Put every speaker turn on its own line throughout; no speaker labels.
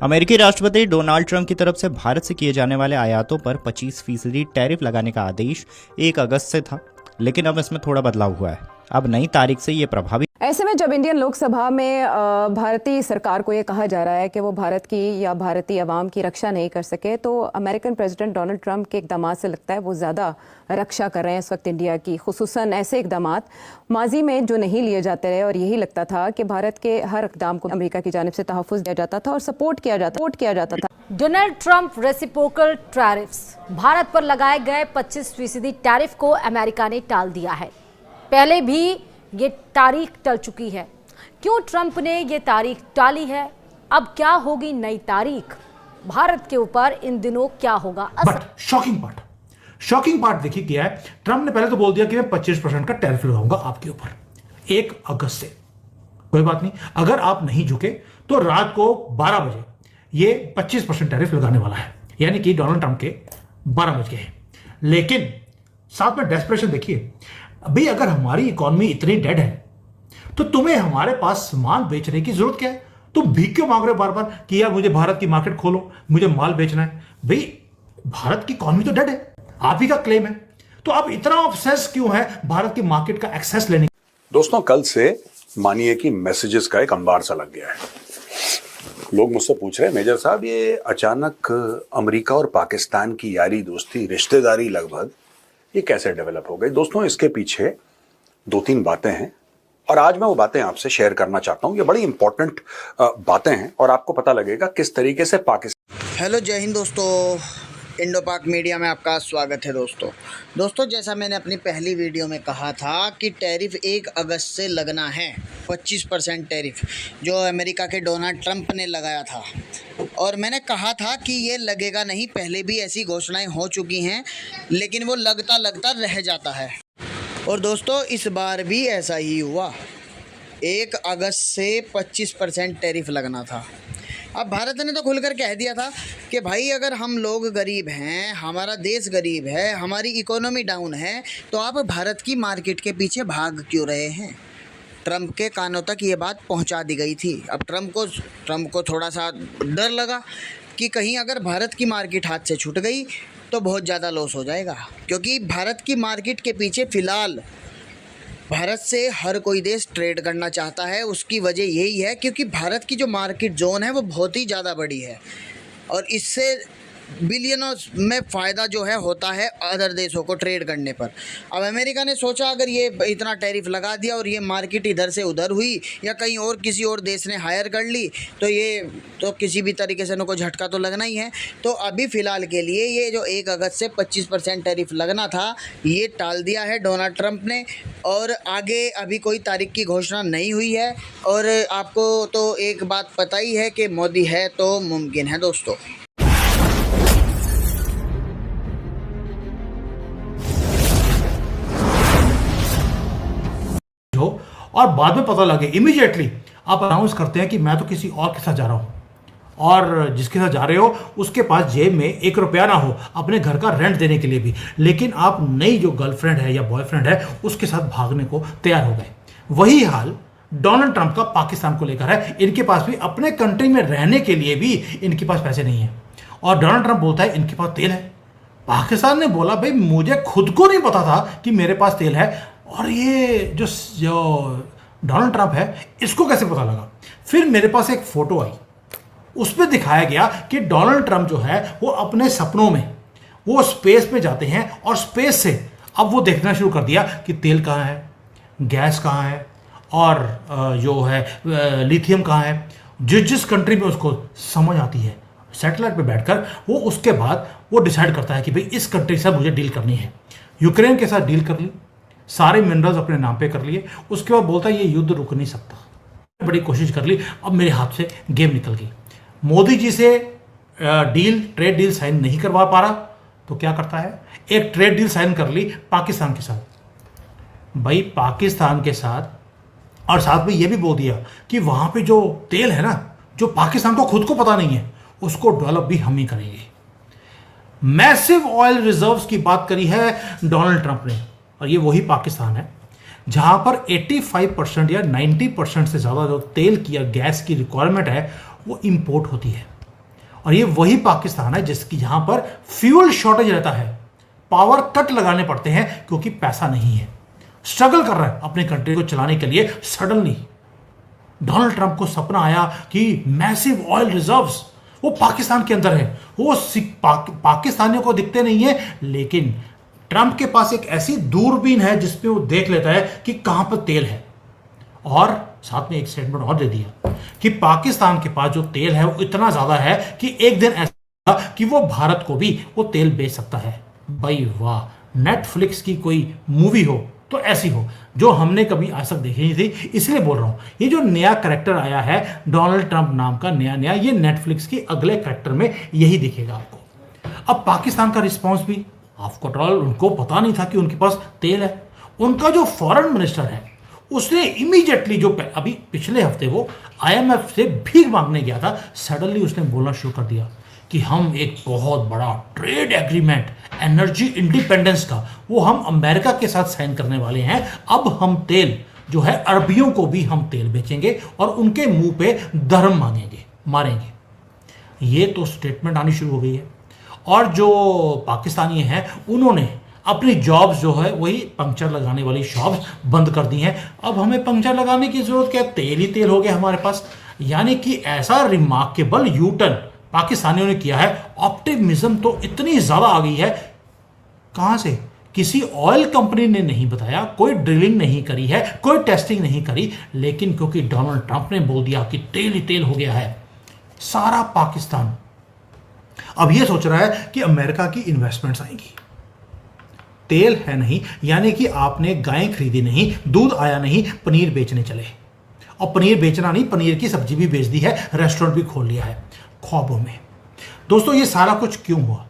अमेरिकी राष्ट्रपति Donald Trump की तरफ से भारत से किए जाने वाले आयातों पर 25% टैरिफ लगाने का आदेश 1 अगस्त से था, लेकिन अब इसमें थोड़ा बदलाव हुआ है। अब नई तारीख से ये प्रभावी।
ऐसे में जब इंडियन लोकसभा में भारतीय सरकार को ये कहा जा रहा है कि वो भारत की या भारतीय अवाम की रक्षा नहीं कर सके, तो अमेरिकन प्रेसिडेंट डोनाल्ड ट्रंप के इकदामात से लगता है वो ज़्यादा रक्षा कर रहे हैं इस वक्त इंडिया की, खुसूसन ऐसे इकदामात माजी में जो नहीं लिए जाते रहे और यही लगता था कि भारत के हर इकदाम को अमेरिका की जानिब से तहफ़्फ़ुज़ दिया जाता था और सपोर्ट किया जाता था।
Donald Trump reciprocal tariffs, Bharat पर लगाए गए 25% टैरिफ को अमेरिका ने टाल दिया है। पहले भी ये तारीख टल चुकी है। क्यों ट्रंप ने ये तारीख टाली है? अब क्या होगी नई तारीख? भारत के ऊपर इन दिनों क्या होगा असर?
बट शॉकिंग पार्ट देखिए क्या है। ट्रंप ने पहले तो बोल दिया कि मैं 25% का टैरिफ लगाऊंगा आपके ऊपर 1 अगस्त से। कोई बात नहीं, अगर आप नहीं झुके तो रात को 12 बजे ये 25% टैरिफ लगाने वाला है, यानी कि डोनाल्ड ट्रंप के 12 बज गए हैं। लेकिन साथ में डेस्परेशन देखिए। भाई अगर हमारी इकोनॉमी इतनी डेड है तो तुम्हें हमारे पास सामान बेचने की जरूरत क्या है? तुम भीख क्यों मांग रहे हो बार बार कि यार मुझे भारत की मार्केट खोलो, मुझे माल बेचना है? भाई भारत की इकोनॉमी तो डेड है, आप ही का क्लेम है, तो आप इतना ऑब्सेस क्यों है भारत की मार्केट का एक्सेस लेने?
दोस्तों, कल से मानिए कि मैसेजेस का एक अंबार सा लग गया है। लोग मुझसे पूछ रहे हैं, मेजर साहब ये अचानक अमेरिका और पाकिस्तान की यारी दोस्ती रिश्तेदारी लगभग ये कैसे डेवलप हो गई? दोस्तों, इसके पीछे 2-3 बातें हैं और आज मैं वो बातें आपसे शेयर करना चाहता हूं। ये बड़ी इंपॉर्टेंट बातें हैं और आपको पता लगेगा किस तरीके से पाकिस्तान।
हेलो, जय हिंद दोस्तों, इंडो पाक मीडिया में आपका स्वागत है। दोस्तों जैसा मैंने अपनी पहली वीडियो में कहा था कि टैरिफ 1 अगस्त से लगना है, 25% टैरिफ जो अमेरिका के डोनाल्ड ट्रंप ने लगाया था। और मैंने कहा था कि ये लगेगा नहीं, पहले भी ऐसी घोषणाएं हो चुकी हैं, लेकिन वो लगता रह जाता है। और दोस्तों इस बार भी ऐसा ही हुआ, 1 अगस्त से 25% टैरिफ लगना था। अब भारत ने तो खुलकर कह दिया था कि भाई अगर हम लोग गरीब हैं, हमारा देश गरीब है, हमारी इकोनॉमी डाउन है, तो आप भारत की मार्केट के पीछे भाग क्यों रहे हैं? ट्रंप के कानों तक ये बात पहुंचा दी गई थी। अब ट्रंप को थोड़ा सा डर लगा कि कहीं अगर भारत की मार्केट हाथ से छूट गई तो बहुत ज़्यादा लॉस हो जाएगा, क्योंकि भारत की मार्केट के पीछे फ़िलहाल भारत से हर कोई देश ट्रेड करना चाहता है। उसकी वजह यही है क्योंकि भारत की जो मार्केट जोन है वो बहुत ही ज़्यादा बड़ी है और इससे बिलियनों में फ़ायदा जो है होता है अदर देशों को ट्रेड करने पर। अब अमेरिका ने सोचा अगर ये इतना टैरिफ लगा दिया और ये मार्केट इधर से उधर हुई या कहीं और किसी और देश ने हायर कर ली तो ये तो किसी भी तरीके से इनको झटका तो लगना ही है। तो अभी फ़िलहाल के लिए ये जो 1 अगस्त से 25% टैरिफ लगना था ये टाल दिया है डोनाल्ड ट्रंप ने, और आगे अभी कोई तारीख की घोषणा नहीं हुई है। और आपको तो एक बात पता ही है कि मोदी है तो मुमकिन है दोस्तों।
और बाद में पता लगे इमीडिएटली आप अनाउंस करते हैं कि मैं तो किसी और के साथ जा रहा हूं, और जिसके साथ जा रहे हो उसके पास जेब में 1 रुपया ना हो अपने घर का रेंट देने के लिए भी, लेकिन आप नई जो गर्लफ्रेंड है या बॉयफ्रेंड है उसके साथ भागने को तैयार हो गए। वही हाल डोनाल्ड ट्रंप का पाकिस्तान को लेकर है। इनके पास भी अपने कंट्री में रहने के लिए भी इनके पास पैसे नहीं है, और डोनाल्ड ट्रंप बोलता है इनके पास तेल है। पाकिस्तान ने बोला भाई मुझे खुद को नहीं पता था कि मेरे पास तेल है, और ये जो डोनाल्ड ट्रंप है इसको कैसे पता लगा? फिर मेरे पास एक फोटो आई, उसमें दिखाया गया कि डोनाल्ड ट्रंप जो है वो अपने सपनों में वो स्पेस पे जाते हैं और स्पेस से अब वो देखना शुरू कर दिया कि तेल कहाँ है, गैस कहाँ है, और जो है लिथियम कहाँ है। जिस कंट्री में उसको समझ आती है सैटेलाइट पे बैठकर वो उसके बाद वो डिसाइड करता है कि भाई इस कंट्री से मुझे डील करनी है। यूक्रेन के साथ डील कर ली, सारे मिनरल्स अपने नाम पे कर लिए, उसके बाद बोलता है ये युद्ध रुक नहीं सकता। बड़ी कोशिश कर ली, अब मेरे हाथ से गेम निकल गई। मोदी जी से ट्रेड डील साइन नहीं करवा पा रहा तो क्या करता है, एक ट्रेड डील साइन कर ली पाकिस्तान के साथ। भाई पाकिस्तान के साथ, और साथ में ये भी बोल दिया कि वहां पे जो तेल है ना, जो पाकिस्तान को खुद को पता नहीं है, उसको डेवलप भी हम ही करेंगे। मैसिव ऑयल रिजर्व्स की बात करी है डोनाल्ड ट्रंप ने, और ये वही पाकिस्तान है जहां पर 85% या 90% से ज़्यादा जो तेल की या गैस की रिक्वायरमेंट है वो इंपोर्ट होती है। और ये वही पाकिस्तान है जिसकी यहां पर फ्यूल शॉर्टेज रहता है, पावर कट लगाने पड़ते हैं क्योंकि पैसा नहीं है, स्ट्रगल कर रहा है अपने कंट्री को चलाने के लिए। सडनली डोनाल्ड ट्रंप को सपना आया कि मैसिव ऑयल रिजर्व्स वो पाकिस्तान के अंदर है। वो पाकिस्तानियों को दिखते नहीं है, लेकिन ट्रंप के पास एक ऐसी दूरबीन है जिसपे वो देख लेता है कि कहां पर तेल है। और साथ में एक स्टेटमेंट और दे दिया कि पाकिस्तान के पास जो तेल है वो इतना ज्यादा है कि एक दिन ऐसा कि वो भारत को भी वो तेल बेच सकता है। भाई वाह, नेटफ्लिक्स की कोई मूवी हो तो ऐसी हो जो हमने कभी आज तक देखी नहीं थी। इसलिए बोल रहा हूं, ये जो नया कैरेक्टर आया है डोनाल्ड ट्रंप नाम का नया, ये नेटफ्लिक्स के अगले कैरेक्टर में यही दिखेगा आपको। अब पाकिस्तान का रिस्पॉन्स भी, आफ्टर ऑल उनको पता नहीं था कि उनके पास तेल है। उनका जो फॉरेन मिनिस्टर है उसने इमीडिएटली, जो अभी पिछले हफ्ते वो IMF से भीख मांगने गया था, सडनली उसने बोलना शुरू कर दिया कि हम एक बहुत बड़ा ट्रेड एग्रीमेंट एनर्जी इंडिपेंडेंस का वो हम अमेरिका के साथ साइन करने वाले हैं। अब हम तेल जो है अरबियों को भी हम तेल बेचेंगे और उनके मुंह पे धर्म मांगेंगे। ये तो स्टेटमेंट आनी शुरू हो गई है। और जो पाकिस्तानी हैं उन्होंने अपनी जॉब्स जो है वही पंक्चर लगाने वाली शॉप्स बंद कर दी हैं। अब हमें पंक्चर लगाने की जरूरत क्या, तेल ही तेल हो गया हमारे पास। यानी कि ऐसा रिमार्केबल यूटर्न पाकिस्तानियों ने किया है। ऑप्टिमिज्म तो इतनी ज्यादा आ गई है, कहां से, किसी ऑयल कंपनी ने नहीं बताया, कोई ड्रिलिंग नहीं करी है, कोई टेस्टिंग नहीं करी, लेकिन क्योंकि डोनाल्ड ट्रंप ने बोल दिया कि तेल ही तेल हो गया है, सारा पाकिस्तान अब यह सोच रहा है कि अमेरिका की इन्वेस्टमेंट्स आएंगी। तेल है नहीं, यानी कि आपने गाय खरीदी नहीं, दूध आया नहीं, पनीर बेचने चले। और पनीर बेचना नहीं, पनीर की सब्जी भी बेच दी है, रेस्टोरेंट भी खोल लिया है ख्वाबों में। दोस्तों ये सारा कुछ क्यों हुआ?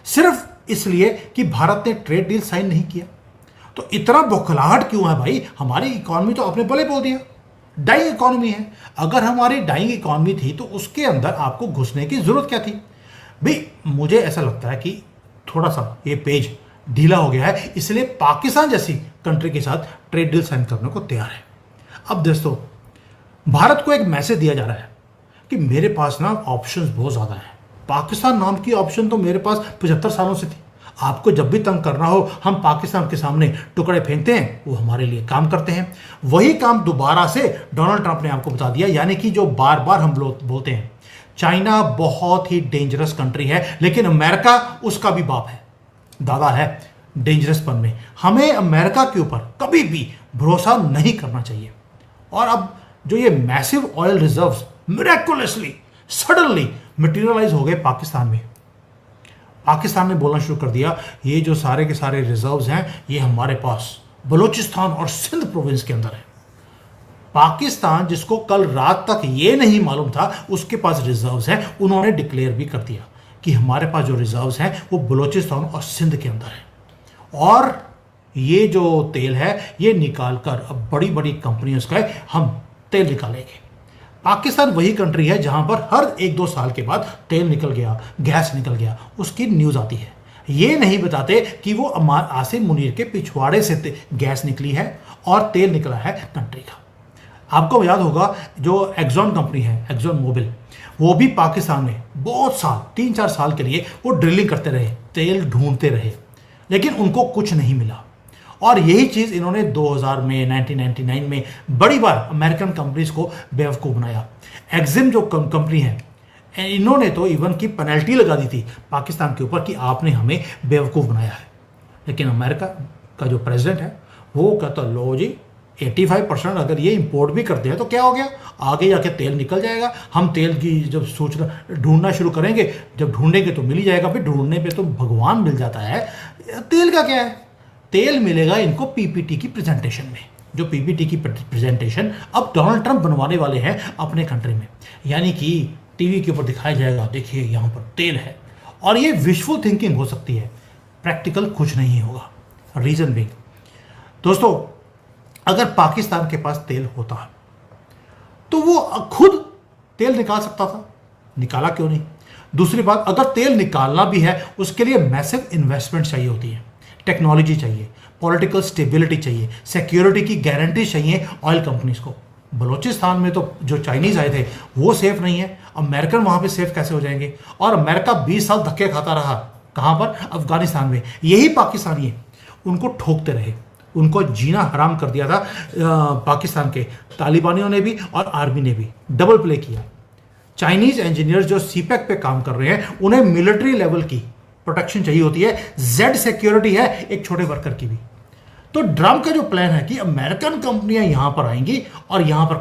सिर्फ इसलिए कि भारत ने ट्रेड डील साइन नहीं किया। तो इतना बौखलाहट क्यों है भाई? हमारी इकॉनमी तो आपने भले बोल दिया डाइंग इकॉनमी है। अगर हमारी डाइंग इकॉनमी थी तो उसके अंदर आपको घुसने की जरूरत क्या थी भाई? मुझे ऐसा लगता है कि थोड़ा सा ये पेज ढीला हो गया है, इसलिए पाकिस्तान जैसी कंट्री के साथ ट्रेड डील साइन करने को तैयार है। अब दोस्तों भारत को एक मैसेज दिया जा रहा है कि मेरे पास ना ऑप्शंस बहुत ज़्यादा हैं। पाकिस्तान नाम की ऑप्शन तो मेरे पास 75 सालों से थी। आपको जब भी तंग करना हो हम पाकिस्तान के सामने टुकड़े फेंकते हैं, वो हमारे लिए काम करते हैं। वही काम दोबारा से डोनाल्ड ट्रंप ने आपको बता दिया। यानी कि जो बार बार हम लोग बोलते हैं चाइना बहुत ही डेंजरस कंट्री है, लेकिन अमेरिका उसका भी बाप है, दादा है डेंजरसपन में। हमें अमेरिका के ऊपर कभी भी भरोसा नहीं करना चाहिए। और अब जो ये massive oil reserves miraculously suddenly materialize हो गए पाकिस्तान में, पाकिस्तान ने बोलना शुरू कर दिया ये जो सारे के सारे रिजर्व्स हैं ये हमारे पास बलूचिस्तान और सिंध प्रोविंस के अंदर है। पाकिस्तान जिसको कल रात तक ये नहीं मालूम था उसके पास रिजर्व्स हैं, उन्होंने डिक्लेयर भी कर दिया कि हमारे पास जो रिजर्व्स हैं वो बलूचिस्तान और सिंध के अंदर है। और ये जो तेल है ये निकाल कर अब बड़ी बड़ी कंपनियों का हम तेल निकालेंगे। पाकिस्तान वही कंट्री है जहां पर हर 1-2 साल के बाद तेल निकल गया, गैस निकल गया, उसकी न्यूज़ आती है। ये नहीं बताते कि वो आसिम मुनीर के पिछवाड़े से गैस निकली है और तेल निकला है कंट्री का। आपको याद होगा जो एक्सॉन कंपनी है, एक्सॉन मोबिल, वो भी पाकिस्तान में बहुत साल 3-4 साल के लिए वो ड्रिलिंग करते रहे, तेल ढूंढते रहे, लेकिन उनको कुछ नहीं मिला। और यही चीज़ इन्होंने 2000 में 1999 में बड़ी बार अमेरिकन कंपनीज को बेवकूफ़ बनाया। एक्सिम जो कंपनी है इन्होंने तो इवन की पेनल्टी लगा दी थी पाकिस्तान के ऊपर कि आपने हमें बेवकूफ़ बनाया है। लेकिन अमेरिका का जो प्रेसिडेंट है वो कहता लो जी 85% अगर ये इंपोर्ट भी करते हैं तो क्या हो गया, आगे जाके तेल निकल जाएगा। हम तेल की जब सूचना ढूंढना शुरू करेंगे, जब ढूंढेंगे तो मिल ही जाएगा। फिर ढूंढने पे तो भगवान मिल जाता है, तेल का क्या है? तेल मिलेगा इनको पीपीटी की प्रेजेंटेशन में। जो पीपीटी की प्रेजेंटेशन अब डोनाल्ड ट्रंप बनवाने वाले हैं अपने कंट्री में, यानी कि टीवी के ऊपर दिखाया जाएगा देखिए यहाँ पर तेल है। और ये विशफुल थिंकिंग हो सकती है, प्रैक्टिकल कुछ नहीं होगा। रीजन बिंग दोस्तों, अगर पाकिस्तान के पास तेल होता तो वो खुद तेल निकाल सकता था, निकाला क्यों नहीं? दूसरी बात, अगर तेल निकालना भी है उसके लिए मैसिव इन्वेस्टमेंट चाहिए होती है, टेक्नोलॉजी चाहिए, पॉलिटिकल स्टेबिलिटी चाहिए, सिक्योरिटी की गारंटी चाहिए ऑयल कंपनीज को। बलूचिस्तान में तो जो चाइनीज आए थे वो सेफ नहीं है, अमेरिकन वहां पे सेफ कैसे हो जाएंगे? और अमेरिका 20 साल धक्के खाता रहा, कहां पर? अफगानिस्तान में। यही पाकिस्तानी है, उनको ठोकते रहे, उनको जीना हराम कर दिया था पाकिस्तान के तालिबानियों ने भी और आर्मी ने भी, डबल प्ले किया। चाइनीज इंजीनियर्स जो सीपेक पे काम कर रहे हैं, उन्हें मिलिट्री लेवल की प्रोटेक्शन चाहिए होती है, जेड सिक्योरिटी है एक छोटे वर्कर की भी। तो ट्रंप का जो प्लान है कि अमेरिकन कंपनियां यहां पर आएंगी और यहां पर